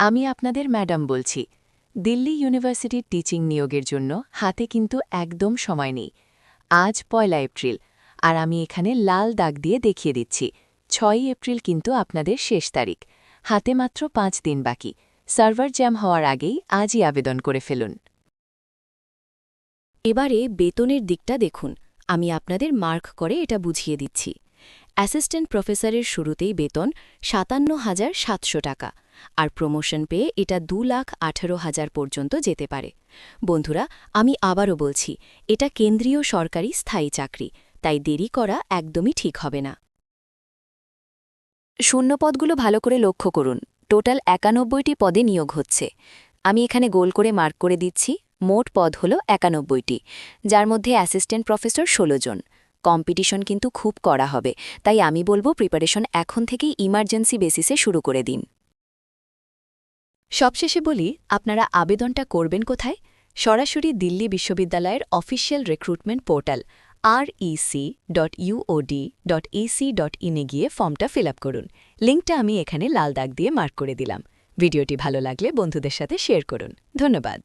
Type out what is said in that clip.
আমি আপনাদের ম্যাডাম বলছি। দিল্লি ইউনিভার্সিটির টিচিং নিয়োগের জন্য হাতে কিন্তু একদম সময় নেই। আজ ১লা এপ্রিল, আর আমি এখানে লাল দাগ দিয়ে দেখিয়ে দিচ্ছি ৬ই এপ্রিল কিন্তু আপনাদের শেষ তারিখ। হাতে মাত্র ৫ দিন বাকি। সার্ভার জ্যাম হওয়ার আগেই আজই আবেদন করে ফেলুন। এবারে বেতনের দিকটা দেখুন। আমি আপনাদের মার্ক করে এটা বুঝিয়ে দিচ্ছি। অ্যাসিস্ট্যান্ট প্রফেসরের শুরুতেই বেতন ৫৭,৭০০ টাকা, আর প্রমোশন পেয়ে এটা ২,১৮,০০০ পর্যন্ত যেতে পারে। বন্ধুরা, আমি আবারও বলছি, এটা কেন্দ্রীয় সরকারি স্থায়ী চাকরি, তাই দেরি করা একদমই ঠিক হবে না। শূন্যপদগুলো ভালো করে লক্ষ্য করুন। টোটাল ৯১টি পদে নিয়োগ হচ্ছে। আমি এখানে গোল করে মার্ক করে দিচ্ছি। মোট পদ হল ৯১টি, যার মধ্যে অ্যাসিস্ট্যান্ট প্রফেসর ১৬ জন। কম্পিটিশন কিন্তু খুব কড়া হবে, তাই আমি বলবো প্রিপারেশন এখন থেকেই ইমার্জেন্সি বেসিসে শুরু করে দিন। সবশেষে বলি, আপনারা আবেদনটা করবেন কোথায়? সরাসরি দিল্লি বিশ্ববিদ্যালয়ের অফিসিয়াল রিক্রুটমেন্ট পোর্টাল rec.uod.ac.in এ গিয়ে ফর্মটা ফিল আপ করুন। লিঙ্কটা আমি এখানে লাল দাগ দিয়ে মার্ক করে দিলাম। ভিডিওটি ভালো লাগলে বন্ধুদের সাথে শেয়ার করুন। ধন্যবাদ।